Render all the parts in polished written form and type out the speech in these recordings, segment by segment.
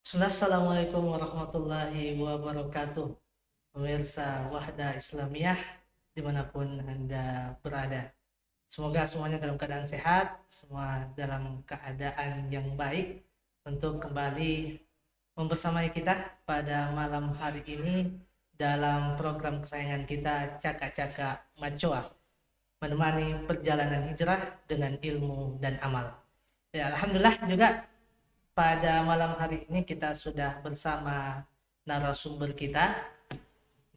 Assalamualaikum warahmatullahi wabarakatuh. Pemirsa Wahda Islamiyah dimanapun Anda berada. Semoga semuanya dalam keadaan sehat, semua dalam keadaan yang baik untuk kembali membersamai kita pada malam hari ini dalam program kesayangan kita Caka-Caka Macoa, menemani perjalanan hijrah dengan ilmu dan amal. Ya, Alhamdulillah juga pada malam hari ini kita sudah bersama narasumber kita.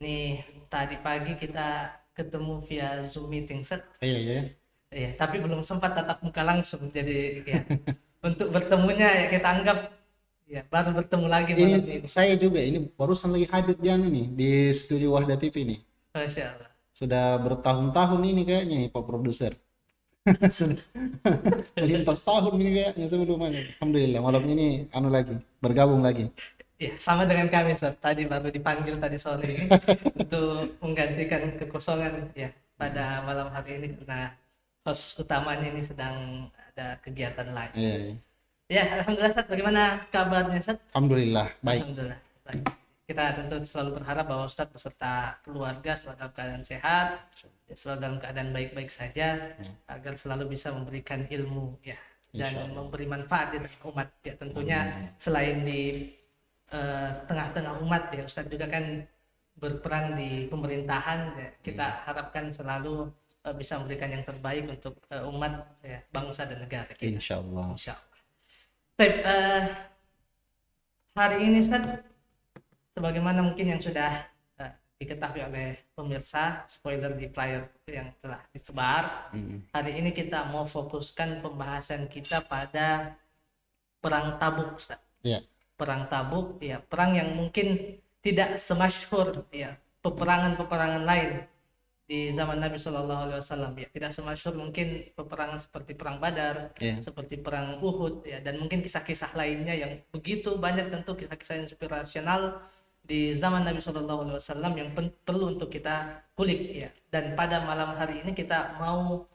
Nih, tadi pagi kita ketemu via Zoom meeting set. Iya, iya. Ya, tapi belum sempat tatap muka langsung. Jadi ya, untuk bertemunya ya kita anggap ya baru bertemu lagi Ini malam ini. saya juga ini barusan lagi hadir di nih di studio Wahda TV nih. Masya Allah. Sudah bertahun-tahun ini kayaknya nih, Pak Produser. Sudah melintas tahun ini kayaknya sebelumnya. Alhamdulillah malam ini lagi bergabung lagi. Ya, sama dengan kami, Ustaz. Tadi baru dipanggil tadi sore ini untuk menggantikan kekosongan ya pada malam hari ini karena host utamanya ini sedang ada kegiatan lain. Iya, iya. Ya, Alhamdulillah, Ustaz. Bagaimana kabarnya, Ustaz? Alhamdulillah baik. Alhamdulillah. Baik. Kita tentu selalu berharap bahwa Ustadz beserta keluarga selalu dalam keadaan sehat, ya, selalu dalam keadaan baik-baik saja, agar selalu bisa memberikan ilmu ya dan Insya Allah. memberi manfaat di tengah umat. Ya, tentunya selain di tengah-tengah umat ya, Ustadz juga kan berperan di pemerintahan. Ya, kita harapkan selalu bisa memberikan yang terbaik untuk umat, ya, bangsa dan negara kita. Insya Allah. Insya Allah. Baik, hari ini Ustadz, sebagaimana mungkin yang sudah diketahui oleh pemirsa, spoiler di flyer yang telah disebar, hari ini kita mau fokuskan pembahasan kita pada perang Tabuk, Ustaz. Ya, Perang Tabuk, ya, perang yang mungkin tidak semasyhur ya peperangan-peperangan lain di zaman Nabi Shallallahu Alaihi Wasallam, ya, tidak semasyhur mungkin peperangan seperti perang Badar, ya. seperti perang Uhud, ya, dan mungkin kisah-kisah lainnya yang begitu banyak, tentu kisah-kisah inspirasional di zaman Nabi Shallallahu Alaihi Wasallam yang perlu untuk kita kulik ya. Dan pada malam hari ini kita mau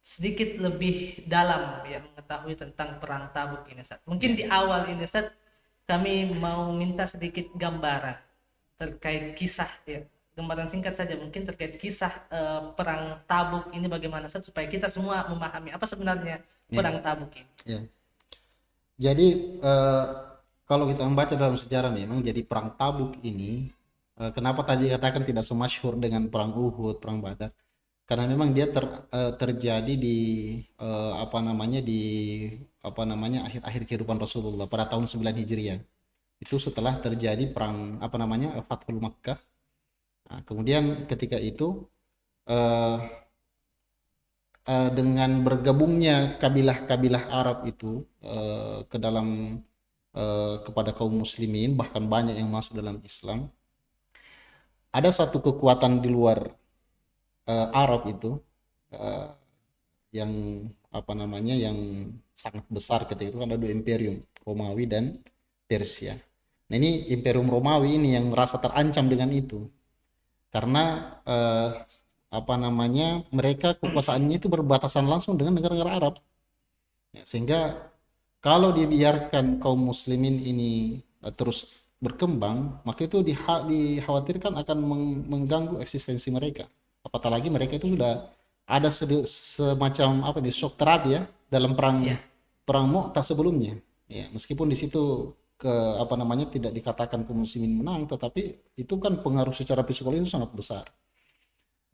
sedikit lebih dalam ya mengetahui tentang perang Tabuk ini, Ustaz. Mungkin di awal ini, Ustaz, kami mau minta sedikit gambaran terkait kisah ya. Gambaran singkat saja mungkin terkait kisah perang Tabuk ini bagaimana, Ustaz, supaya kita semua memahami apa sebenarnya Ya, perang Tabuk ini. ya. Jadi kalau kita membaca dalam sejarah memang jadi perang Tabuk ini kenapa tadi katakan tidak semasyhur dengan perang Uhud, perang Badar? Karena memang dia terjadi di akhir-akhir kehidupan Rasulullah pada tahun 9 Hijriah. Itu setelah terjadi perang Fathul Makkah. Nah, kemudian ketika itu eh, dengan bergabungnya kabilah-kabilah Arab itu ke dalam kepada kaum muslimin, bahkan banyak yang masuk dalam Islam. Ada satu kekuatan di luar Arab itu eh, yang yang sangat besar ketika itu, kan ada dua imperium, Romawi dan Persia. Nah, ini imperium Romawi ini yang merasa terancam dengan itu karena mereka kekuasaannya itu berbatasan langsung dengan negara-negara Arab. Ya, sehingga kalau dibiarkan kaum muslimin ini terus berkembang, maka itu dikhawatirkan akan mengganggu eksistensi mereka. Apatah lagi mereka itu sudah ada semacam shock terapi ya dalam perang Ya, perang Mu'tah sebelumnya. Ya, meskipun di situ tidak dikatakan kaum muslimin menang, tetapi itu kan pengaruh secara psikologis sangat besar.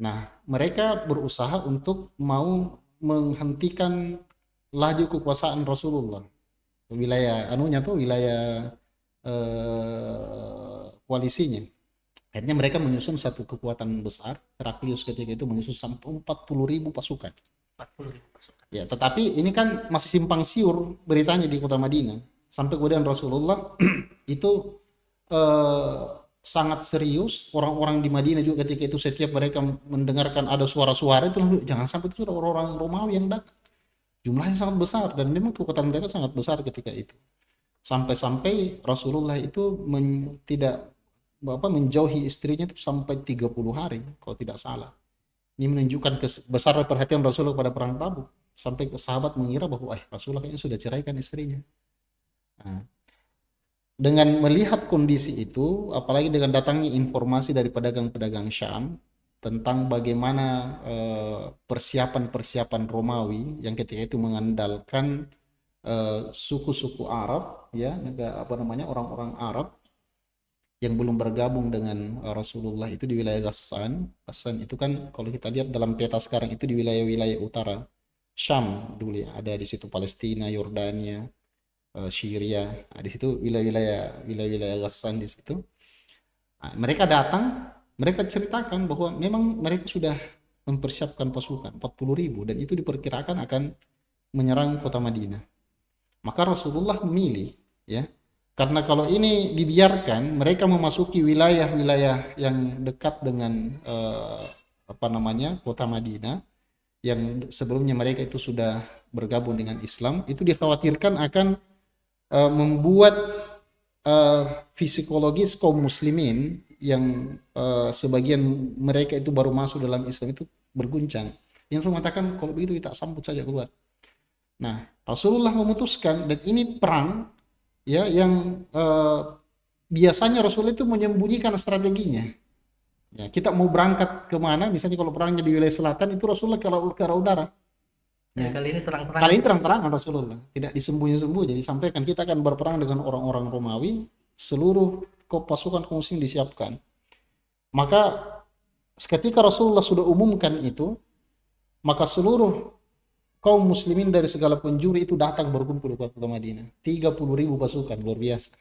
Nah, mereka berusaha untuk mau menghentikan laju kekuasaan Rasulullah. Wilayah koalisinya. Akhirnya mereka menyusun satu kekuatan besar. Heraklius ketika itu menyusun sampai 40.000 pasukan. 40.000 pasukan. Ya, tetapi ini kan masih simpang siur beritanya di kota Madinah. Sampai kemudian Rasulullah itu eh, sangat serius. Orang-orang di Madinah juga ketika itu setiap mereka mendengarkan ada suara-suara itu, jangan sampai itu ada orang-orang Romawi yang datang. Jumlahnya sangat besar dan memang kekuatan mereka sangat besar ketika itu. Sampai-sampai Rasulullah itu tidak menjauhi istrinya itu sampai 30 hari kalau tidak salah. Ini menunjukkan besar perhatian Rasulullah pada perang Tabuk, sampai sahabat mengira bahwa Rasulullah kayaknya sudah ceraikan istrinya. Nah, dengan melihat kondisi itu, apalagi dengan datangnya informasi dari pedagang-pedagang Syam tentang bagaimana persiapan-persiapan Romawi yang ketika itu mengandalkan suku-suku Arab, ya, apa namanya, orang-orang Arab yang belum bergabung dengan Rasulullah itu di wilayah Ghassan. Ghassan itu kan kalau kita lihat dalam peta sekarang itu di wilayah-wilayah utara Syam dulu, ya, ada di situ Palestina, Yordania, Syria. Nah, di situ wilayah-wilayah Ghassan di situ. Nah, mereka datang, mereka ceritakan bahwa memang mereka sudah mempersiapkan pasukan 40.000 dan itu diperkirakan akan menyerang kota Madinah. Maka Rasulullah memilih, ya, karena kalau ini dibiarkan mereka memasuki wilayah-wilayah yang dekat dengan apa namanya, kota Madinah yang sebelumnya mereka itu sudah bergabung dengan Islam, itu dikhawatirkan akan membuat psikologis kaum muslimin yang sebagian mereka itu baru masuk dalam Islam itu berguncang. Yang mengatakan kalau begitu kita sambut saja keluar. Nah, Rasulullah memutuskan, dan ini perang, ya, yang biasanya Rasulullah itu menyembunyikan strateginya. Ya, kita mau berangkat kemana, misalnya kalau perangnya di wilayah selatan itu Rasulullah kalau ke arah utara. Ya. Kali ini terang-terangan. Kali ini terang-terangan Rasulullah, tidak disembunyi-sembunyi. Disampaikan kita akan berperang dengan orang-orang Romawi, seluruh pasukan kaum muslimin disiapkan. Maka ketika Rasulullah sudah umumkan itu, maka seluruh kaum muslimin dari segala penjuru itu datang berkumpul ke kota Madinah. 30.000 pasukan, luar biasa.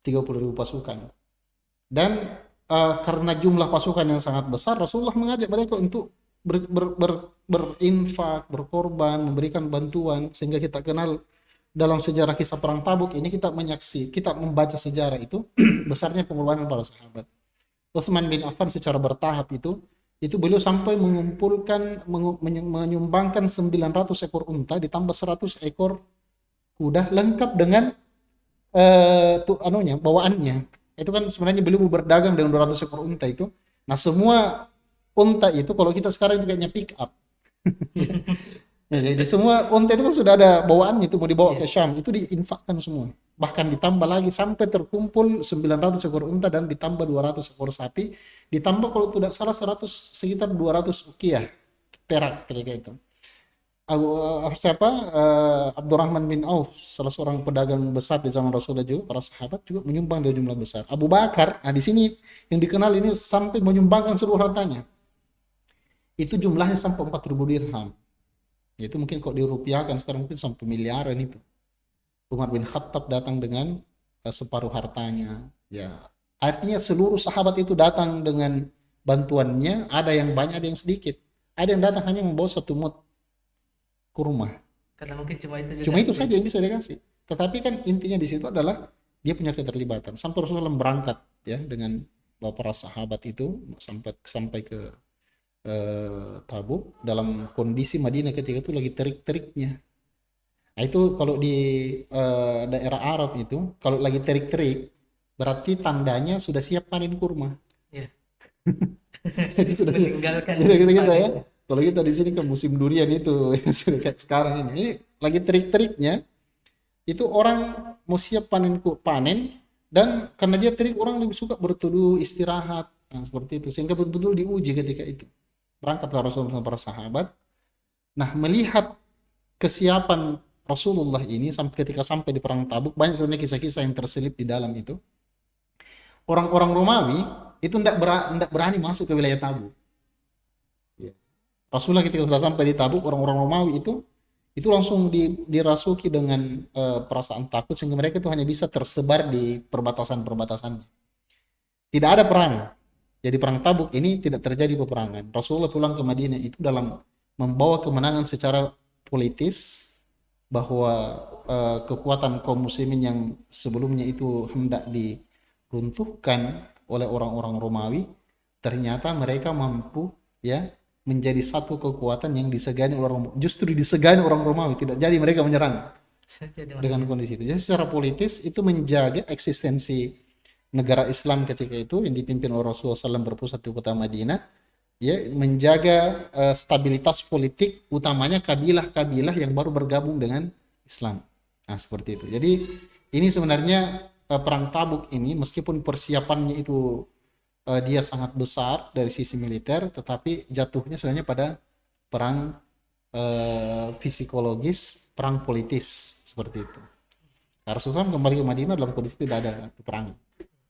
30.000 pasukan. Dan karena jumlah pasukan yang sangat besar, Rasulullah mengajak mereka untuk berinfak, berkorban, memberikan bantuan, sehingga kita kenal dalam sejarah kisah perang Tabuk ini, kita membaca sejarah itu besarnya pengorbanan para sahabat. Utsman bin Affan secara bertahap itu beliau sampai mengumpulkan menyumbangkan 900 ekor unta ditambah 100 ekor kuda lengkap dengan bawaannya. Itu kan sebenarnya beliau berdagang dengan 200 ekor unta itu. Nah, semua unta itu kalau kita sekarang itu kayaknya pick up. Ya, jadi semua unta itu kan sudah ada bawaannya, itu mau dibawa ke Syam, itu diinfakkan semua. Bahkan ditambah lagi sampai terkumpul 900 ekor unta dan ditambah 200 ekor sapi, ditambah kalau tidak salah sekitar 200 ukiah perak ketika itu. Abdurrahman bin Auf, salah seorang pedagang besar di zaman Rasulullah juga, para sahabat juga menyumbang dari jumlah besar. Abu Bakar, nah di sini yang dikenal ini sampai menyumbangkan seluruh hartanya. Itu jumlahnya sampai 4.000 dirham. Itu mungkin kalau dirupiahkan sekarang mungkin sampai miliaran itu. Umar bin Khattab datang dengan separuh hartanya. Ya, artinya seluruh sahabat itu datang dengan bantuannya. Ada yang banyak, ada yang sedikit. Ada yang datang hanya membawa 1 mut kurma. Karena mungkin cuma itu saja yang bisa dikasih. Tetapi kan intinya di situ adalah dia punya keterlibatan. Sampai Rasulullah berangkat, ya, dengan para sahabat itu sampai ke Tabuk dalam kondisi Madinah ketika itu lagi terik-teriknya. Nah, itu kalau di daerah Arab itu kalau lagi terik-terik berarti tandanya sudah siap panen kurma. Ya. Jadi sudah meninggalkan kita ya. Kalau kita di sini ke musim durian itu yang sudah kayak sekarang ini lagi terik-teriknya, itu orang mau siap panen dan karena dia terik orang lebih suka berteduh, istirahat. Nah, seperti itu sehingga betul-betul diuji ketika itu. Berangkatlah Rasulullah para sahabat. Nah, melihat kesiapan Rasulullah ini ketika sampai di perang Tabuk, banyak sebenarnya kisah-kisah yang terselip di dalam itu. Orang-orang Romawi itu tidak berani masuk ke wilayah Tabuk. Ya. Rasulullah ketika sudah sampai di Tabuk, orang-orang Romawi itu langsung dirasuki dengan perasaan takut sehingga mereka itu hanya bisa tersebar di perbatasan-perbatasannya. Tidak ada perang. Jadi perang Tabuk ini tidak terjadi peperangan. Rasulullah pulang ke Madinah itu dalam membawa kemenangan secara politis, bahwa kekuatan kaum muslimin yang sebelumnya itu hendak diruntuhkan oleh orang-orang Romawi, ternyata mereka mampu, ya, menjadi satu kekuatan yang disegani orang, justru disegani orang Romawi, tidak jadi mereka menyerang dengan kondisi itu. Jadi secara politis itu menjaga eksistensi negara Islam ketika itu yang dipimpin oleh Rasulullah SAW berpusat di kota Madinah, ya, menjaga stabilitas politik utamanya kabilah-kabilah yang baru bergabung dengan Islam. Nah, seperti itu. Jadi ini sebenarnya perang Tabuk ini meskipun persiapannya itu dia sangat besar dari sisi militer, tetapi jatuhnya sebenarnya pada perang psikologis, perang politis seperti itu. Nah, Rasulullah kembali ke Madinah dalam kondisi tidak ada peperangan.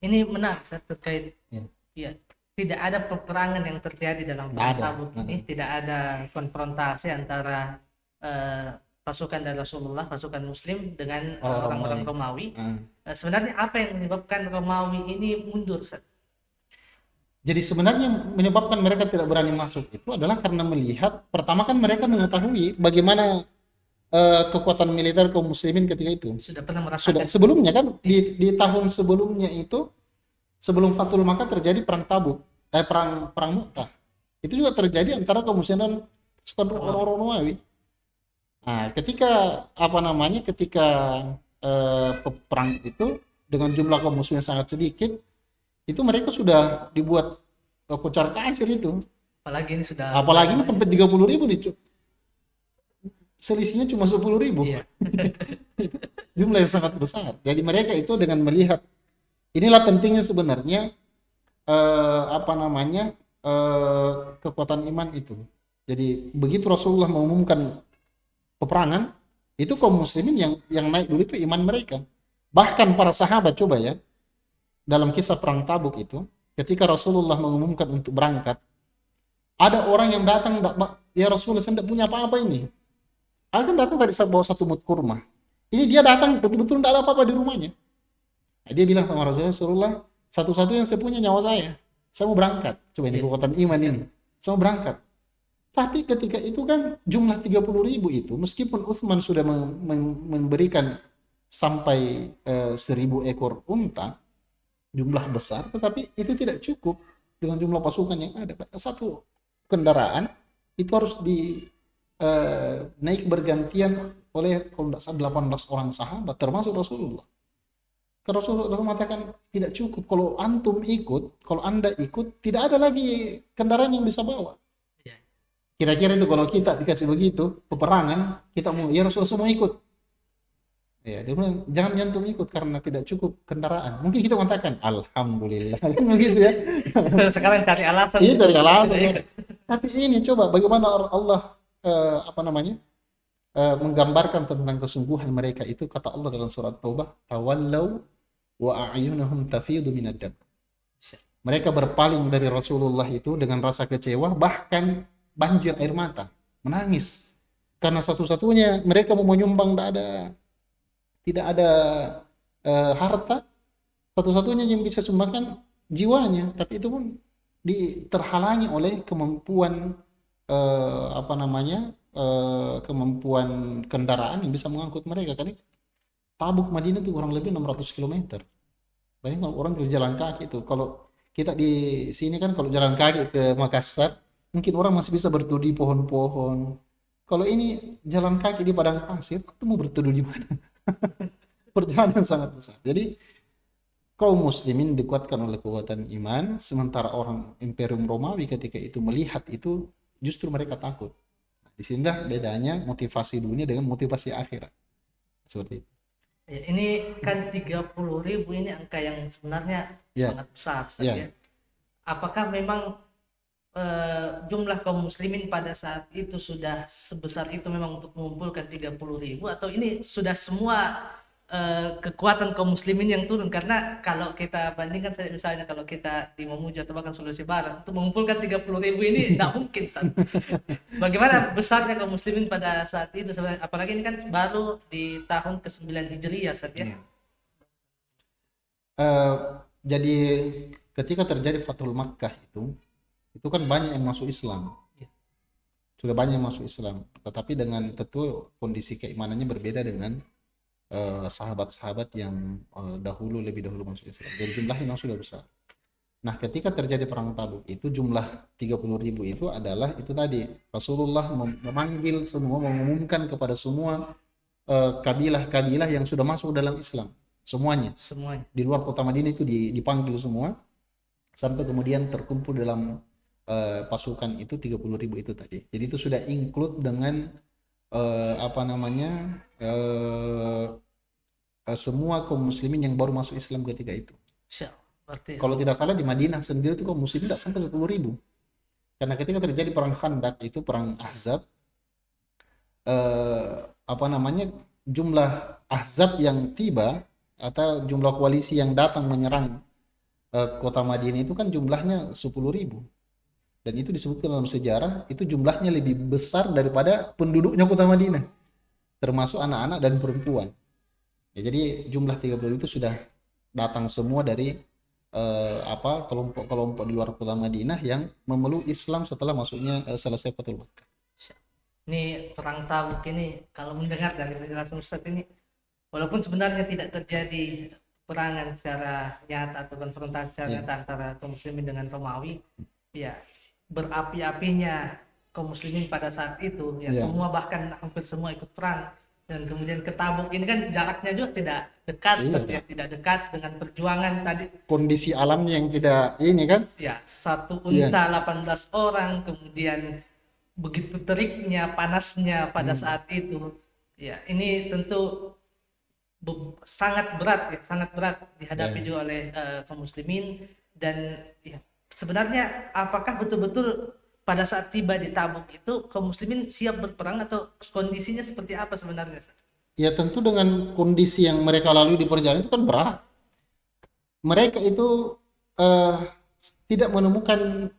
Ini menarik Ustaz, terkait Ya, ya, tidak ada peperangan yang terjadi dalam tidak perang ada. Tabuk ini, tidak ada konfrontasi antara pasukan dari Rasulullah, pasukan Muslim dengan orang-orang Romawi. Sebenarnya apa yang menyebabkan Romawi ini mundur, Ustaz? Jadi sebenarnya menyebabkan mereka tidak berani masuk itu adalah karena melihat, pertama kan mereka mengetahui bagaimana kekuatan militer kaum muslimin ketika itu. Sudah pernah Sudah merasakan sebelumnya kan di tahun sebelumnya itu, sebelum Fathul Makkah terjadi perang Tabuk, perang Mu'tah. Itu juga terjadi antara kaum muslimin dan pasukan orang-orang Romawi. Nah, ketika perang itu dengan jumlah kaum muslimin sangat sedikit, itu mereka sudah dibuat kocar kacir itu. Apalagi ini sampai 30.000 nih. Selisihnya cuma 10.000. Iya. Jumlah yang sangat besar. Jadi mereka itu dengan melihat, inilah pentingnya sebenarnya kekuatan iman itu. Jadi begitu Rasulullah mengumumkan peperangan, itu kaum muslimin yang naik dulu itu iman mereka. Bahkan para sahabat, coba ya, dalam kisah perang Tabuk itu, ketika Rasulullah mengumumkan untuk berangkat, ada orang yang datang, ya Rasulullah, saya tidak punya apa-apa ini. Ada kan datang tadi bawa satu mut kurma. Ini dia datang betul-betul tidak ada apa-apa di rumahnya. Nah, dia bilang sama Rasulullah, satu-satu yang saya punya nyawa saya. Saya mau berangkat. Coba ini kekuatan iman ini. Saya mau berangkat. Tapi ketika itu kan jumlah 30.000 itu, meskipun Utsman sudah memberikan sampai 1.000 ekor unta, jumlah besar, tetapi itu tidak cukup dengan jumlah pasukan yang ada. Satu kendaraan itu harus naik bergantian oleh kalau tidak salah 18 orang sahabat termasuk Rasulullah. Karena Rasulullah mengatakan tidak cukup, kalau anda ikut tidak ada lagi kendaraan yang bisa bawa. Kira-kira itu kalau kita dikasih begitu peperangan, kita mau ya Rasulullah semua ikut. Ya, dia bilang, jangan nyantum ikut karena tidak cukup kendaraan. Mungkin kita mengatakan alhamdulillah kan begitu ya. Sekarang cari alasan. Iya, cari alasan. Tapi ini coba bagaimana Allah menggambarkan tentang kesungguhan mereka itu, kata Allah dalam surat Taubah, tawallau wa a'yunuhum tafidu minad dam. Mereka berpaling dari Rasulullah itu dengan rasa kecewa, bahkan banjir air mata, menangis. Karena satu-satunya mereka mau menyumbang tidak ada harta, satu-satunya yang bisa sumbangkan jiwanya, tapi itu pun terhalangi oleh kemampuan kemampuan kendaraan yang bisa mengangkut mereka. Kan Tabuk Madinah itu kurang lebih 600 km. Bayangkan orang jalan kaki itu. Kalau kita di sini kan kalau jalan kaki ke Makassar, mungkin orang masih bisa berteduh di pohon-pohon. Kalau ini jalan kaki di padang pasir, itu mau berteduh di mana? Perjalanan sangat besar. Jadi kaum muslimin dikuatkan oleh kekuatan iman, sementara orang Imperium Romawi ketika itu melihat itu justru mereka takut. Di sinilah bedanya motivasi dunia dengan motivasi akhirat. Seperti itu. Ini kan 30.000 ini angka yang sebenarnya sangat besar saja. Apakah memang jumlah kaum muslimin pada saat itu sudah sebesar itu memang untuk mengumpulkan 30.000, atau ini sudah semua kekuatan kaum muslimin yang turun? Karena kalau kita bandingkan misalnya kalau kita di Mamuju atau bahkan Sulawesi Barat untuk mengumpulkan 30.000 ini tidak mungkin. Bagaimana besarnya kaum muslimin pada saat itu sebenarnya, apalagi ini kan baru di tahun ke-9 Hijriah saja. Jadi ketika terjadi Fathul Makkah itu kan banyak yang masuk Islam. Sudah banyak yang masuk Islam, tetapi dengan tentu kondisi keimanannya berbeda dengan sahabat-sahabat yang lebih dahulu masuk Islam. Jadi jumlahnya memang sudah besar. Nah, ketika terjadi perang Tabuk itu jumlah 30.000 itu adalah itu tadi Rasulullah memanggil semua, mengumumkan kepada semua kabilah-kabilah yang sudah masuk dalam Islam, semuanya. Di luar kota Madinah itu dipanggil semua sampai kemudian terkumpul dalam pasukan itu 30.000 itu tadi. Jadi itu sudah include dengan semua kaum muslimin yang baru masuk Islam ketika itu. Insya Allah. Berarti Kalau tidak salah di Madinah sendiri itu kaum muslimin tidak sampai 10.000. Karena ketika terjadi perang Khandaq itu perang Ahzab, apa namanya, jumlah Ahzab yang tiba atau jumlah koalisi yang datang menyerang kota Madinah itu kan jumlahnya 10.000. Dan itu disebutkan dalam sejarah itu jumlahnya lebih besar daripada penduduknya kota Madinah, termasuk anak-anak dan perempuan. Ya, jadi jumlah 30 itu sudah datang semua dari kelompok-kelompok di luar kota Madinah yang memeluk Islam setelah masuknya selesai Fathul Makkah. ini perang Tabuk ini, kalau mendengar dari penjelasan Ustadz ini, walaupun sebenarnya tidak terjadi perangan secara nyata atau konfrontasi secara nyata antara kaum muslimin dengan Romawi, ya berapi-apinya kaum muslimin pada saat itu, ya semua bahkan hampir semua ikut perang, dan kemudian ke Tabuk ini kan jaraknya juga tidak dekat, ya, tidak dekat dengan perjuangan tadi. Kondisi alamnya yang tidak ini kan? Ya, satu unta 18 orang, kemudian begitu teriknya, panasnya pada saat itu. Ya, ini tentu sangat berat dihadapi juga oleh kaum muslimin. Dan ya, sebenarnya apakah betul-betul pada saat tiba di Tabuk itu kaum muslimin siap berperang atau kondisinya seperti apa sebenarnya? Ya tentu dengan kondisi yang mereka lalui di perjalanan itu kan berat. Mereka itu tidak menemukan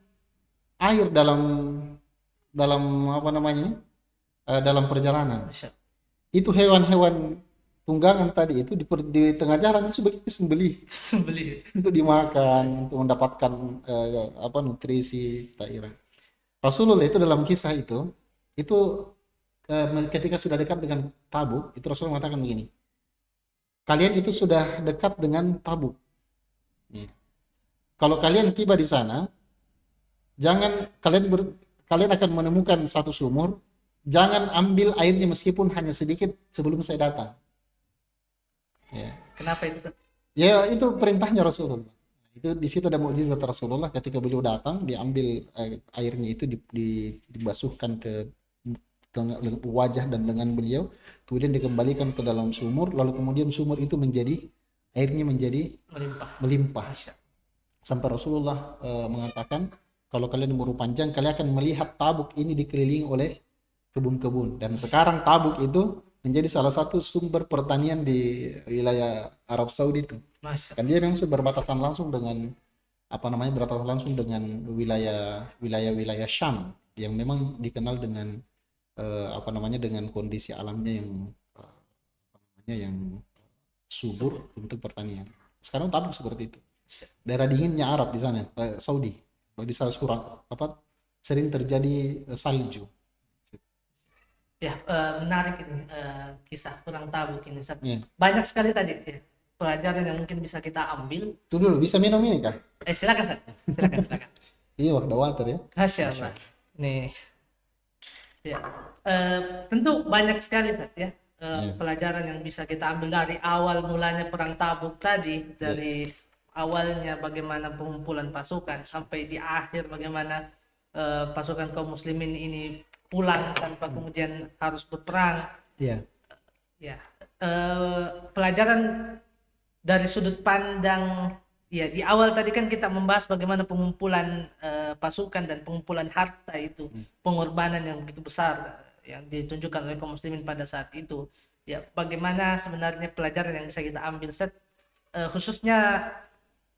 air dalam apa namanya dalam perjalanan. Itu hewan-hewan tunggangan tadi itu di tengah jalan itu sebagai sembelih untuk dimakan, untuk mendapatkan nutrisi cairan. Rasulullah itu dalam kisah itu ketika sudah dekat dengan Tabuk, itu Rasulullah mengatakan begini, kalian itu sudah dekat dengan Tabuk. Kalau kalian tiba di sana, jangan kalian akan menemukan satu sumur, jangan ambil airnya meskipun hanya sedikit sebelum saya datang. Ya. Kenapa itu? Ya itu perintahnya Rasulullah. Itu di situ ada mukjizat Rasulullah, ketika beliau datang diambil airnya itu dibasuhkan ke wajah dan lengan beliau, kemudian dikembalikan ke dalam sumur, lalu kemudian sumur itu airnya menjadi melimpah. Sampai Rasulullah mengatakan, kalau kalian umur panjang, kalian akan melihat Tabuk ini dikelilingi oleh kebun-kebun. Dan sekarang Tabuk itu menjadi salah satu sumber pertanian di wilayah Arab Saudi itu. Kan dia memang berbatasan langsung dengan wilayah Syam yang memang dikenal dengan dengan kondisi alamnya yang subur untuk pertanian. Sekarang Tabuk seperti itu. Daerah dinginnya Arab di sana, Saudi. Di sana sering terjadi salju. Ya, menarik ini kisah perang Tabuk ini. Banyak sekali tadi pelajaran yang mungkin bisa kita ambil. Tuh dulu, bisa minum ini kan? Silakan. Iya, ada water ya. Masya Allah. Nih. Ya, tentu banyak sekali ya pelajaran yang bisa kita ambil dari awal mulanya perang Tabuk tadi, dari awalnya bagaimana pengumpulan pasukan sampai di akhir bagaimana pasukan kaum muslimin ini pulang tanpa kemudian harus berperang. Pelajaran dari sudut pandang, ya di awal tadi kan kita membahas bagaimana pengumpulan pasukan dan pengumpulan harta itu, pengorbanan yang begitu besar yang ditunjukkan oleh kaum muslimin pada saat itu. Ya, bagaimana sebenarnya pelajaran yang bisa kita ambil khususnya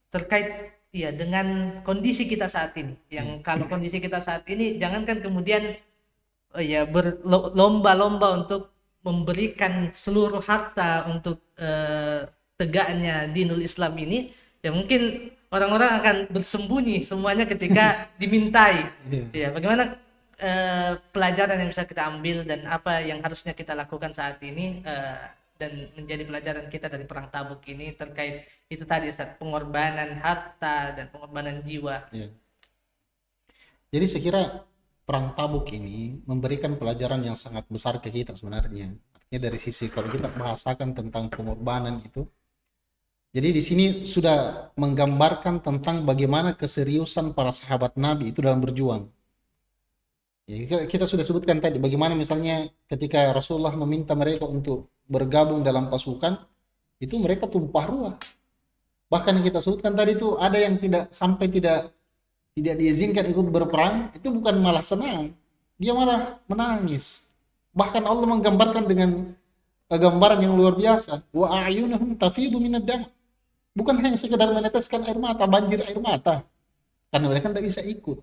terkait dengan kondisi kita saat ini. Yang kalau kondisi kita saat ini, jangankan kemudian berlomba-lomba untuk memberikan seluruh harta untuk tegaknya dinul Islam ini, ya mungkin orang-orang akan bersembunyi semuanya ketika dimintai. Ya, bagaimana pelajaran yang bisa kita ambil dan apa yang harusnya kita lakukan saat ini dan menjadi pelajaran kita dari perang Tabuk ini terkait itu tadi, Ustaz, pengorbanan harta dan pengorbanan jiwa. Jadi saya kira perang Tabuk ini memberikan pelajaran yang sangat besar ke kita sebenarnya. Artinya dari sisi kalau kita bahasakan tentang pengorbanan itu, jadi di sini sudah menggambarkan tentang bagaimana keseriusan para sahabat Nabi itu dalam berjuang. Ya, kita sudah sebutkan tadi bagaimana misalnya ketika Rasulullah meminta mereka untuk bergabung dalam pasukan, itu mereka tumpah ruah. Bahkan yang kita sebutkan tadi itu ada yang tidak diizinkan ikut berperang, itu bukan malah senang, dia malah menangis. Bahkan Allah menggambarkan dengan gambaran yang luar biasa, wa a'yunuhum tafidu minad dam. Bukan hanya sekedar meneteskan air mata, banjir air mata, karena mereka tidak bisa ikut.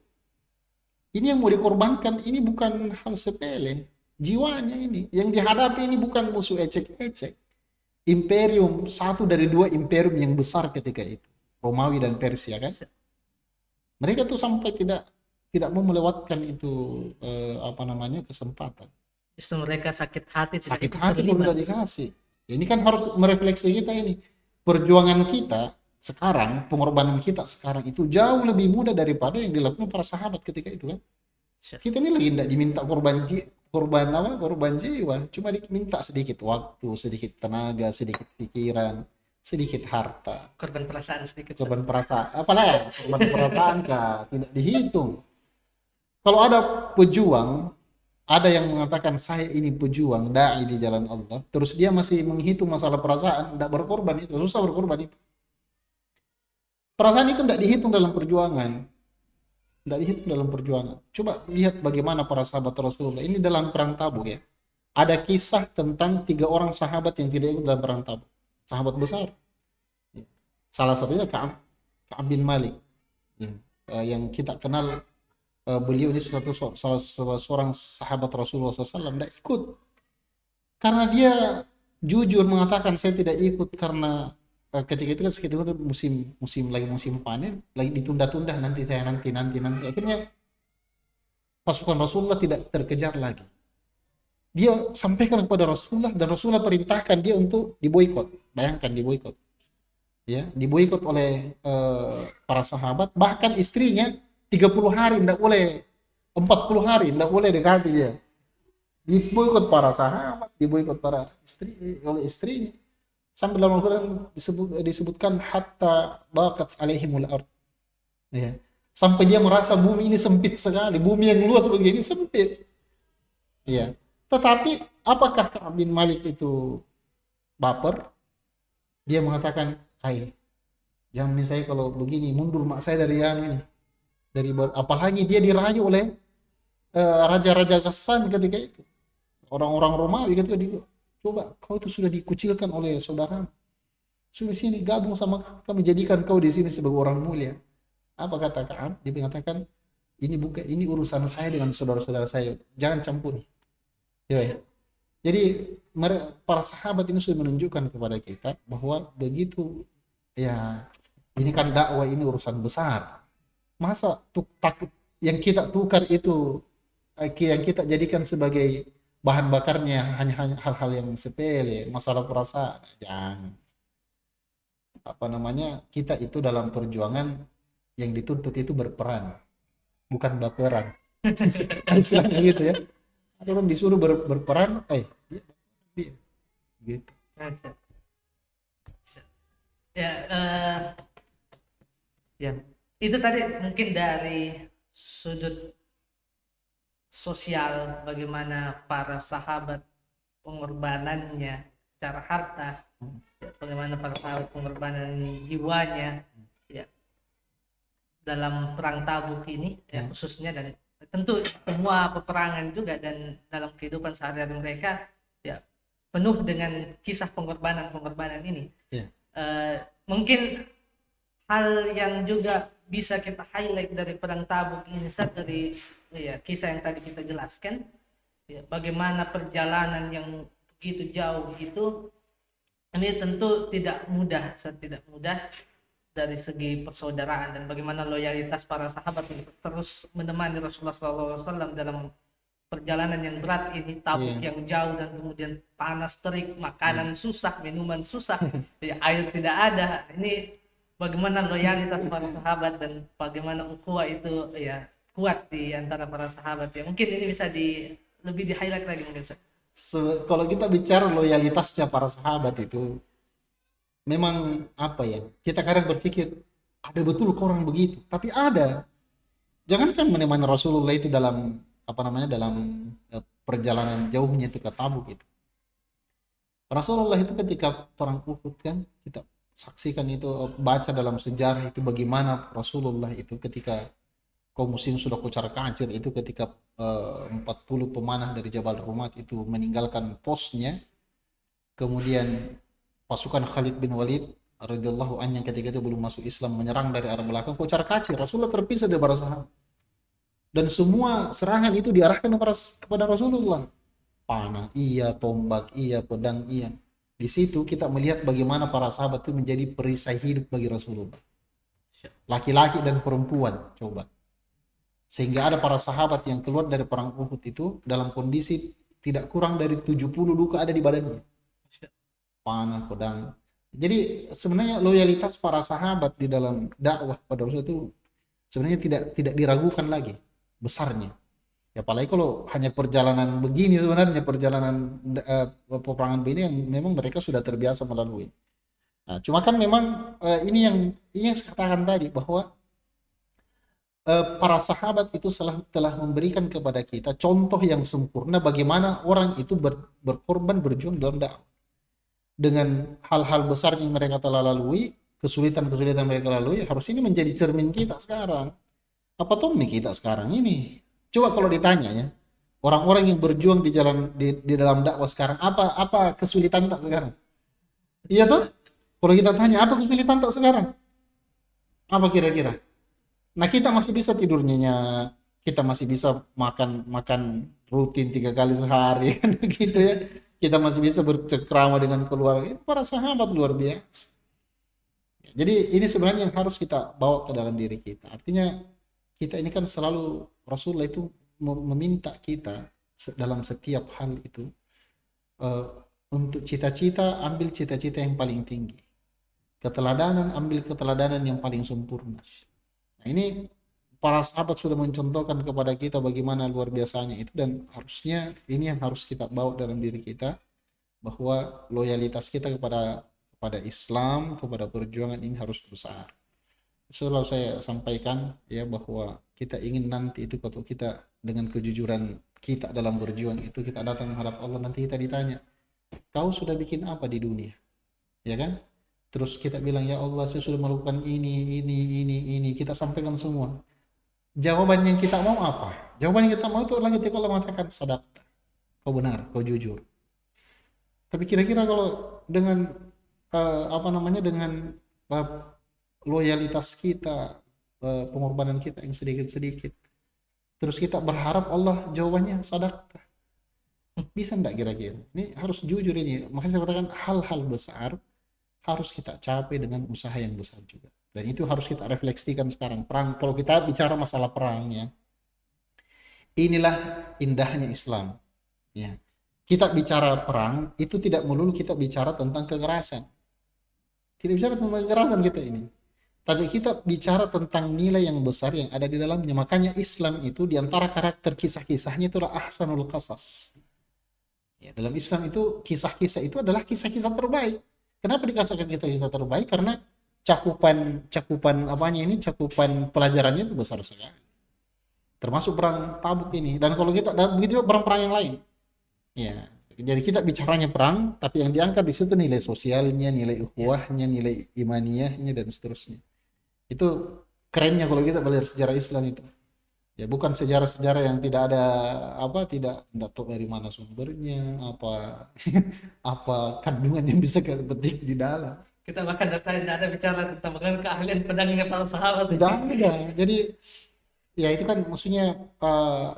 Ini yang mau dikorbankan, ini bukan hal sepele. Jiwanya ini, yang dihadapi ini bukan musuh ecek-ecek. Imperium, satu dari dua imperium yang besar ketika itu. Romawi dan Persia kan. Mereka tuh sampai tidak mau melewatkan itu kesempatan. Justru mereka sakit hati tidak Sakit ikut hati kalau terlibat. tidak dikasih. Ini kan harus merefleksi kita ini. Perjuangan kita sekarang, pengorbanan kita sekarang itu jauh lebih mudah daripada yang dilakukan para sahabat ketika itu kan. Kita ini lagi tidak diminta korban jiwa, cuma diminta sedikit waktu, sedikit tenaga, sedikit pikiran, sedikit harta. Korban perasaan sedikit. Korban perasaan, apalah korban perasaan kah? Tidak dihitung. Kalau ada pejuang, ada yang mengatakan saya ini pejuang, dai di jalan Allah, terus dia masih menghitung masalah perasaan, tidak berkorban itu, susah berkorban itu. Perasaan itu tidak dihitung dalam perjuangan. Tidak dihitung dalam perjuangan. Coba lihat bagaimana para sahabat Rasulullah. Ini dalam perang Tabuk ya. Ada kisah tentang 3 orang sahabat yang tidak ikut dalam perang Tabuk. Sahabat besar. Salah satunya Ka'ab bin Malik. Yang kita kenal beliau ini salah seorang sahabat Rasulullah SAW. Tidak ikut. Karena dia jujur mengatakan saya tidak ikut karena ketika itu kan sekitar itu musim panen, lagi ditunda-tunda, nanti akhirnya pasukan Rasulullah tidak terkejar lagi. Dia sampaikan kepada Rasulullah dan Rasulullah perintahkan dia untuk diboikot. Bayangkan diboikot, ya, diboikot oleh para sahabat, bahkan istrinya 30 hari tidak boleh, 40 hari tidak boleh dekati dia. Diboikot para sahabat, diboikot oleh istrinya. Sampai dalam Al-Quran disebutkan hatta baqat alaihimul ard. Ya. Sampai dia merasa bumi ini sempit sekali, bumi yang luas begini sempit. Ya. Tetapi apakah Ka'ab bin Malik itu baper? Dia mengatakan, "Hai, jangan misalnya kalau begini mundur mak saya dari yang ini." Apalagi dia dirayu oleh raja-raja Ghassan ketika itu. Orang-orang Romawi ketika itu. Coba, kau itu sudah dikucilkan oleh saudara. Sudah sini gabung sama kami, jadikan kau di sini sebagai orang mulia. Apa kata Ka'ab? Dia mengatakan, ini urusan saya dengan saudara-saudara saya. Jangan campuri. Ya. Jadi para sahabat ini sudah menunjukkan kepada kita bahwa begitu ya, ini kan dakwah, ini urusan besar. Masa takut yang kita tukar itu, yang kita jadikan sebagai bahan bakarnya hanya hal-hal yang sepele, masalah perasaan. Jangan. Kita itu dalam perjuangan yang dituntut itu berperan, bukan baperan. Istilahnya gitu ya. Ada orang disuruh berperan, gitu. Ya, itu tadi mungkin dari sudut sosial, bagaimana para sahabat pengorbanannya secara harta, bagaimana para sahabat pengorbanan jiwanya ya dalam perang Tabuk ini ya, khususnya, dan tentu semua peperangan juga, dan dalam kehidupan sehari-hari mereka ya penuh dengan kisah pengorbanan ini. Mungkin hal yang juga bisa kita highlight dari perang Tabuk ini, dari kisah yang tadi kita jelaskan, ya, bagaimana perjalanan yang begitu jauh itu, ini tentu tidak mudah dari segi persaudaraan, dan bagaimana loyalitas para sahabat untuk terus menemani Rasulullah SAW dalam perjalanan yang berat ini, Tabuk yang jauh, dan kemudian panas terik, makanan susah, minuman susah, air tidak ada. Ini bagaimana loyalitas para sahabat dan bagaimana ukhuwah itu ya kuat di antara para sahabat ya. Mungkin ini bisa lebih di highlight lagi mungkin. Kalau kita bicara loyalitasnya para sahabat itu, memang kita kadang berpikir ada betul orang begitu, tapi ada. Jangankan menemani Rasulullah itu dalam dalam perjalanan jauhnya itu ke Tabuk itu. Rasulullah itu ketika perang Uhud kan kita saksikan itu, baca dalam sejarah itu bagaimana Rasulullah itu ketika kaum muslim sudah kocar kacir itu ketika 40 pemanah dari Jabal Rumat itu meninggalkan posnya, kemudian pasukan Khalid bin Walid radhiyallahu anhu yang ketika itu belum masuk Islam menyerang dari arah belakang, kocar kacir, Rasulullah terpisah dari para sahabat dan semua serangan itu diarahkan kepada Rasulullah. Panah iya, tombak iya, pedang iya. Di situ kita melihat bagaimana para sahabat itu menjadi perisai hidup bagi Rasulullah. Laki-laki dan perempuan, coba. Sehingga ada para sahabat yang keluar dari perang Uhud itu dalam kondisi tidak kurang dari 70 luka ada di badannya. Panah, pedang. Jadi sebenarnya loyalitas para sahabat di dalam dakwah pada Rasul itu sebenarnya tidak diragukan lagi besarnya. Ya, apalagi kalau hanya perjalanan begini, sebenarnya perjalanan peperangan begini yang memang mereka sudah terbiasa melalui. Nah, cuma kan memang ini yang saya katakan tadi bahwa para sahabat itu telah memberikan kepada kita contoh yang sempurna bagaimana orang itu berkorban berjuang dalam dakwah. Dengan hal-hal besar yang mereka telah lalui, kesulitan-kesulitan mereka lalui, harus ini menjadi cermin kita sekarang. Apa Tommy kita sekarang ini? Coba kalau ditanya ya, orang-orang yang berjuang di dalam dakwah sekarang, apa kesulitan tak sekarang? Iya toh? Kalau kita tanya apa kesulitan tak sekarang? Apa kira-kira? Nah, kita masih bisa tidur nyenyak, kita masih bisa makan rutin 3 kali sehari kan gitu ya. Kita masih bisa bercengkrama dengan keluarga. Para sahabat luar biasa. Jadi ini sebenarnya yang harus kita bawa ke dalam diri kita. Artinya kita ini kan selalu Rasulullah itu meminta kita dalam setiap hal itu untuk cita-cita, ambil cita-cita yang paling tinggi. Keteladanan, ambil keteladanan yang paling sempurna. Nah, ini para sahabat sudah mencontohkan kepada kita bagaimana luar biasanya itu, dan harusnya ini yang harus kita bawa dalam diri kita, bahwa loyalitas kita kepada Islam, kepada perjuangan ini harus besar. Selalu saya sampaikan ya bahwa kita ingin nanti itu kalau kita dengan kejujuran kita dalam berjuang itu kita datang menghadap Allah, nanti kita ditanya, kau sudah bikin apa di dunia, ya kan? Terus kita bilang, ya Allah saya sudah melakukan ini, kita sampaikan semua. Jawaban yang kita mau apa? Jawaban yang kita mau itu adalah ketika Allah mengatakan sadaqta, kau benar, kau jujur. Tapi kira-kira kalau dengan dengan loyalitas kita, pengorbanan kita yang sedikit-sedikit, terus kita berharap Allah jawabannya sadaqta, bisa enggak kira-kira? Ini harus jujur ini. Makanya saya katakan hal-hal besar harus kita capai dengan usaha yang besar juga. Dan itu harus kita refleksikan sekarang. Perang, kalau kita bicara masalah perangnya, inilah indahnya Islam. Ya. Kita bicara perang, itu tidak melulu kita bicara tentang kekerasan. Tidak bicara tentang kekerasan kita ini. Tapi kita bicara tentang nilai yang besar yang ada di dalamnya. Makanya Islam itu diantara karakter kisah-kisahnya itulah ahsanul qasas. Ya, dalam Islam itu kisah-kisah itu adalah kisah-kisah terbaik. Kenapa dikatakan kisah-kisah terbaik? Karena cakupan pelajarannya itu besar sekali. Termasuk perang Tabuk ini. Dan kalau kita dan begitu perang-perang yang lain. Ya, jadi kita bicaranya perang, tapi yang diangkat di situ nilai sosialnya, nilai ukhuwahnya, nilai imaniyahnya dan seterusnya. Itu kerennya kalau kita belajar sejarah Islam itu. Ya, bukan sejarah-sejarah yang tidak ada tidak tahu dari mana sumbernya, apa kandungan yang bisa kita petik di dalam. Kita bahkan tidak ada bicara tentang bagaimana keahlian pedangnya para sahabat. Tidak ada. Jadi ya itu kan maksudnya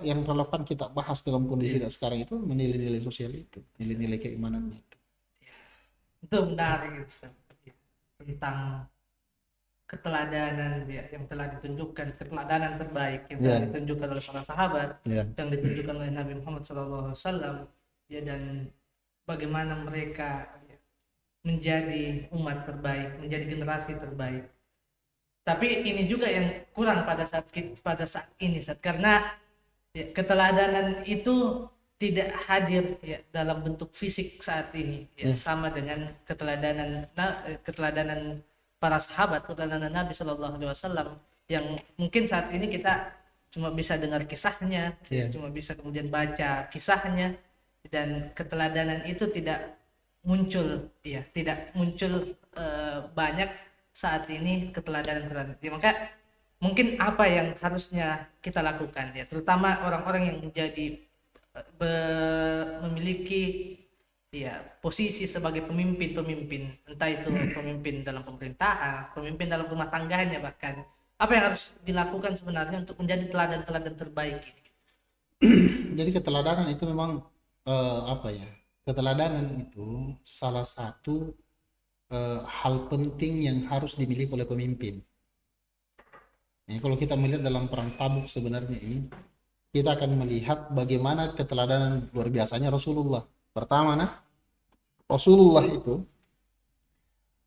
yang relevan kita bahas dalam kondisi kita sekarang itu nilai-nilai sosial itu, nilai-nilai keimanan itu. Itu menarik Ustaz. Tentang keteladanan yang telah ditunjukkan, keteladanan terbaik yang telah ditunjukkan oleh para sahabat, yang ditunjukkan oleh Nabi Muhammad SAW, ya, dan bagaimana mereka menjadi umat terbaik, menjadi generasi terbaik. Tapi ini juga yang kurang pada saat ini, karena ya, keteladanan itu tidak hadir ya, dalam bentuk fisik saat ini, ya, sama dengan keteladanan para sahabat, keteladanan Nabi Shallallahu Alaihi Wasallam yang mungkin saat ini kita cuma bisa dengar kisahnya, cuma bisa kemudian baca kisahnya, dan keteladanan itu tidak muncul, ya tidak muncul banyak saat ini keteladanan-keteladanan. Ya, maka mungkin apa yang harusnya kita lakukan ya, terutama orang-orang yang menjadi memiliki ya posisi sebagai pemimpin-pemimpin, entah itu pemimpin dalam pemerintahan, pemimpin dalam rumah tangganya bahkan. Apa yang harus dilakukan sebenarnya untuk menjadi teladan-teladan terbaik ini? Jadi keteladanan itu memang apa ya? Keteladanan itu salah satu hal penting yang harus dimiliki oleh pemimpin. Ini kalau kita melihat dalam perang Tabuk sebenarnya ini, kita akan melihat bagaimana keteladanan luar biasanya Rasulullah. Pertama, Rasulullah itu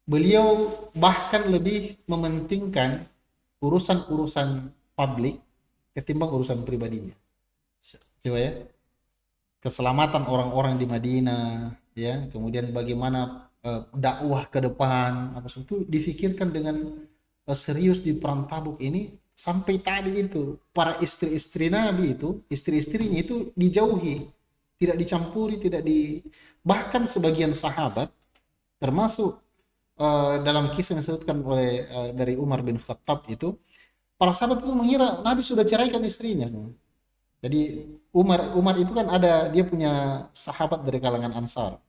beliau bahkan lebih mementingkan urusan-urusan publik ketimbang urusan pribadinya. Coba ya, keselamatan orang-orang di Madinah, ya, kemudian bagaimana dakwah ke depan, apa itu difikirkan dengan serius di perang Tabuk ini. Sampai tadi itu para istri-istri Nabi itu, istri-istrinya itu dijauhi, tidak dicampuri, tidak di, bahkan sebagian sahabat termasuk dalam kisah yang disebutkan oleh dari Umar bin Khattab itu, para sahabat itu mengira Nabi sudah ceraikan istrinya. Jadi Umar itu kan ada, dia punya sahabat dari kalangan Ansar.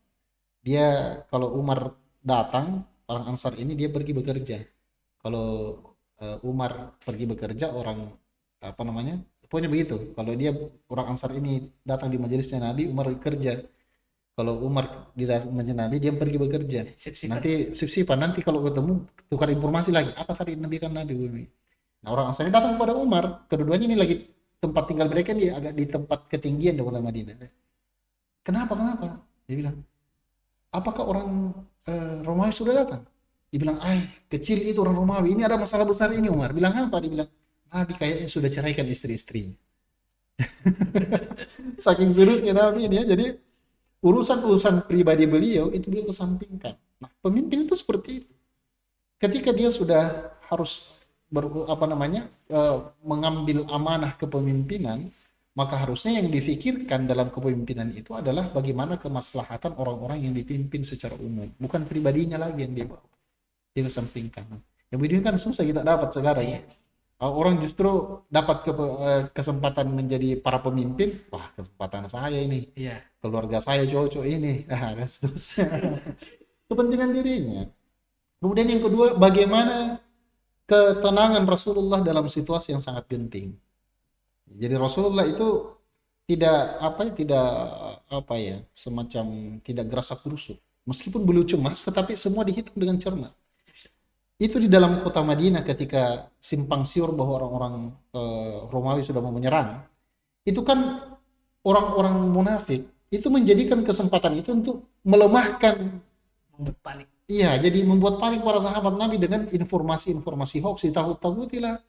Dia kalau Umar datang, orang Ansar ini dia pergi bekerja. Kalau Umar pergi bekerja, orang apa namanya? Pokoknya begitu. Kalau dia orang Ansar ini datang di majelisnya Nabi, Umar bekerja. Kalau Umar di majelis Nabi, dia pergi bekerja. Sip-sipan. Nanti sip-sipan, nanti kalau ketemu tukar informasi lagi. Apa tadi Nabi kan Nabi? Nah, orang Ansar ini datang kepada Umar. Keduanya ini lagi tempat tinggal mereka di agak di tempat ketinggian di kota Madinah. Kenapa? Dia bilang, apakah orang Romawi sudah datang? Dia bilang, kecil itu orang Romawi. Ini ada masalah besar ini, Umar. Bilang apa? Dia bilang, Nabi kayaknya sudah ceraikan istri-istrinya. Saking seriusnya Nabi ini ya. Jadi urusan-urusan pribadi beliau itu beliau kesampingkan. Nah, pemimpin itu seperti itu. Ketika dia sudah harus mengambil amanah kepemimpinan, maka harusnya yang difikirkan dalam kepemimpinan itu adalah bagaimana kemaslahatan orang-orang yang dipimpin secara umum, bukan pribadinya lagi yang dia bawa. Dia kesampingkan. Yang begini kan susah kita dapat sekarang ya. Orang justru dapat kesempatan menjadi para pemimpin, wah kesempatan saya ini, keluarga saya cocok ini, seterusnya. Kepentingan dirinya. Kemudian yang kedua, bagaimana ketenangan Rasulullah dalam situasi yang sangat genting. Jadi Rasulullah itu tidak semacam tidak gerasak gerusuk. Meskipun beliau cemas, tetapi semua dihitung dengan cermat. Itu di dalam kota Madinah ketika simpang siur bahwa orang-orang Romawi sudah mau menyerang. Itu kan orang-orang munafik itu menjadikan kesempatan itu untuk melemahkan, membuat panik. Iya, jadi membuat panik para sahabat Nabi dengan informasi-informasi hoax, ditakut-takutilah.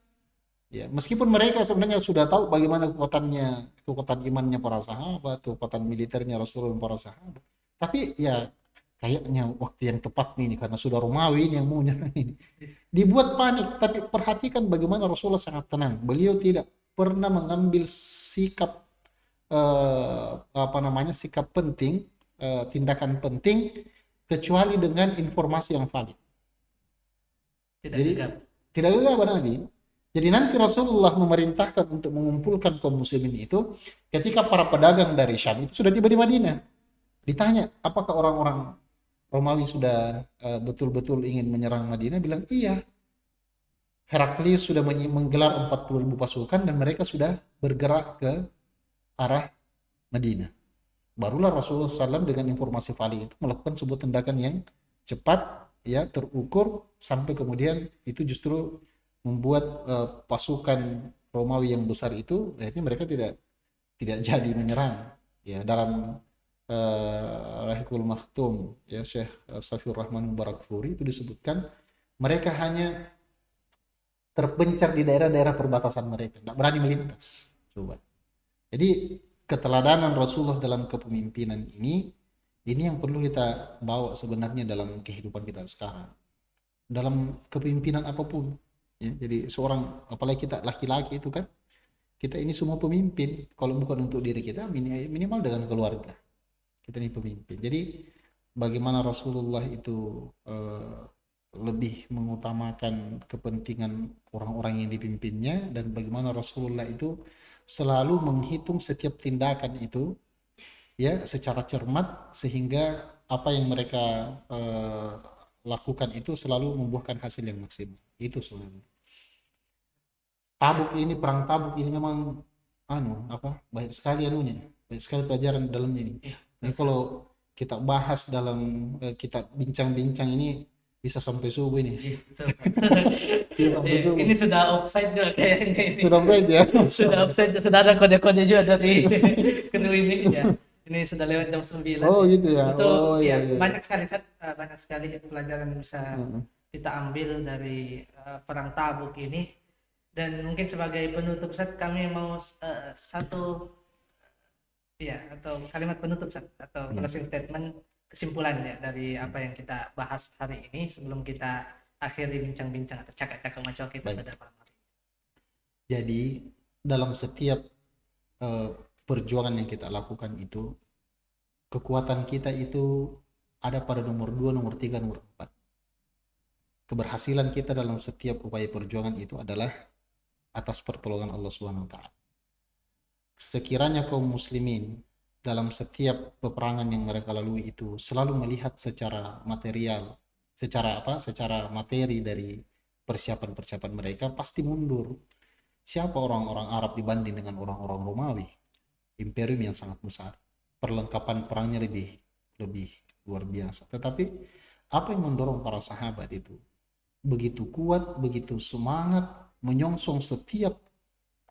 Ya, meskipun mereka sebenarnya sudah tahu bagaimana kekuatan imannya para sahabat, kekuatan militernya Rasulullah dan para sahabat. Tapi ya kayaknya waktu yang tepat ini karena sudah Romawi ini yang mau nyerang ini. Dibuat panik, tapi perhatikan bagaimana Rasulullah sangat tenang. Beliau tidak pernah mengambil sikap sikap penting, tindakan penting kecuali dengan informasi yang valid. Tidak gegabah Nabi. Jadi nanti Rasulullah memerintahkan untuk mengumpulkan kaum muslimin itu ketika para pedagang dari Syam itu sudah tiba di Madinah. Ditanya, apakah orang-orang Romawi sudah betul-betul ingin menyerang Madinah? Bilang, iya. Heraklius sudah menggelar 40.000 pasukan dan mereka sudah bergerak ke arah Madinah. Barulah Rasulullah SAW dengan informasi valid itu melakukan sebuah tindakan yang cepat, ya, terukur, sampai kemudian itu justru membuat pasukan Romawi yang besar itu, akhirnya mereka tidak jadi menyerang. Ya, dalam Rahikul Maktum, ya, Syekh Safiur Rahman Mubarakfuri itu disebutkan mereka hanya terpencar di daerah-daerah perbatasan mereka, tidak berani melintas. Coba. Jadi keteladanan Rasulullah dalam kepemimpinan ini yang perlu kita bawa sebenarnya dalam kehidupan kita sekarang, dalam kepemimpinan apapun, ya. Jadi seorang, apalagi kita laki-laki itu kan, kita ini semua pemimpin, kalau bukan untuk diri kita minimal dengan keluarga kita ini pemimpin. Jadi bagaimana Rasulullah itu lebih mengutamakan kepentingan orang-orang yang dipimpinnya, dan bagaimana Rasulullah itu selalu menghitung setiap tindakan itu ya secara cermat, sehingga apa yang mereka lakukan itu selalu membuahkan hasil yang maksimal. Itu sebenarnya. Tabuk ini, perang Tabuk ini memang banyak sekali anunya, banyak sekali pelajaran dalam ini. Iya, Ini kalau kita bahas dalam kita bincang-bincang ini bisa sampai subuh ini. iya, betul. Bisa sampai subuh. Ini sudah offside juga kayaknya ini. Sudah baik ya. Sudah offside, sudah ada kode-kode juga dari kru ini ya. Ini sudah lewat jam 9. Oh gitu ya. Itu Oh ya, iya iya. banyak sekali banyak sekali pelajaran yang bisa Heeh. kita ambil dari perang Tabuk ini. Dan mungkin sebagai penutup Sat, kami mau satu ya atau kalimat penutup Sat, atau closing statement, kesimpulan ya dari apa yang kita bahas hari ini sebelum kita akhiri bincang-bincang atau cakap-cakap macam kita Baik. pada malam hari. Jadi dalam setiap eh, perjuangan yang kita lakukan itu, kekuatan kita itu ada pada nomor 2, nomor 3, nomor 4. Keberhasilan kita dalam setiap upaya perjuangan itu adalah atas pertolongan Allah Subhanahu wa taala. Sekiranya kaum muslimin dalam setiap peperangan yang mereka lalui itu selalu melihat secara material, secara materi dari persiapan-persiapan mereka, pasti mundur. Siapa orang-orang Arab dibanding dengan orang-orang Romawi? Imperium yang sangat besar. Perlengkapan perangnya lebih lebih luar biasa. Tetapi apa yang mendorong para sahabat itu begitu kuat, begitu semangat menyongsong setiap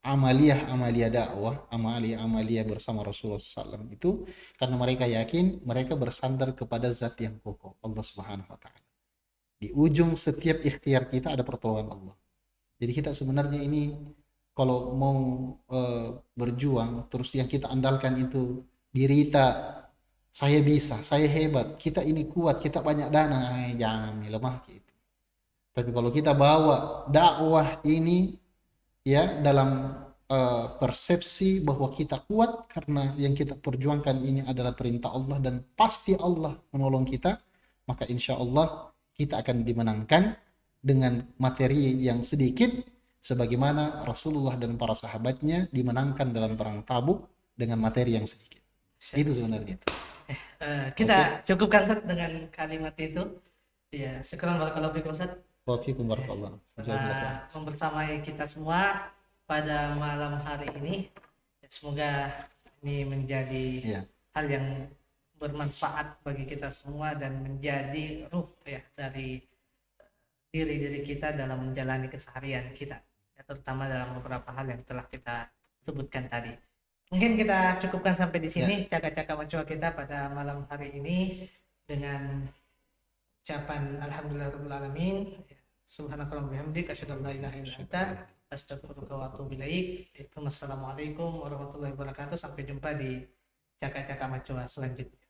amalia dakwah, amalia bersama Rasulullah SAW itu, karena mereka yakin mereka bersandar kepada zat yang kokoh, Allah Subhanahu wa taala. Di ujung setiap ikhtiar kita ada pertolongan Allah. Jadi kita sebenarnya ini kalau mau berjuang terus yang kita andalkan itu diri kita, saya bisa, saya hebat, kita ini kuat, kita banyak dana, jangan lemah gitu. Tapi kalau kita bawa dakwah ini ya dalam persepsi bahwa kita kuat karena yang kita perjuangkan ini adalah perintah Allah dan pasti Allah menolong kita, maka insya Allah kita akan dimenangkan dengan materi yang sedikit, sebagaimana Rasulullah dan para sahabatnya dimenangkan dalam perang Tabuk dengan materi yang sedikit. Itu sebenarnya. Kita cukupkan Sat dengan kalimat itu. Ya, syukran barakallahu fikum Sat. Waalaikumsalam warahmatullahi wabarakatuh. Membersamai kita semua pada malam hari ini. Semoga ini menjadi hal yang bermanfaat bagi kita semua dan menjadi ruh ya dari diri kita dalam menjalani keseharian kita, ya, terutama dalam beberapa hal yang telah kita sebutkan tadi. Mungkin kita cukupkan sampai di sini cakap-cakap macam kita pada malam hari ini dengan ucapan alhamdulillahirabbil alamin. Subhanakallahumma bihamdika asyhadu an la ilaha illa anta astaghfiruka wa atubu ilaik. Assalamualaikum warahmatullahi wabarakatuh. Sampai jumpa di cakap-cakap macam selanjutnya.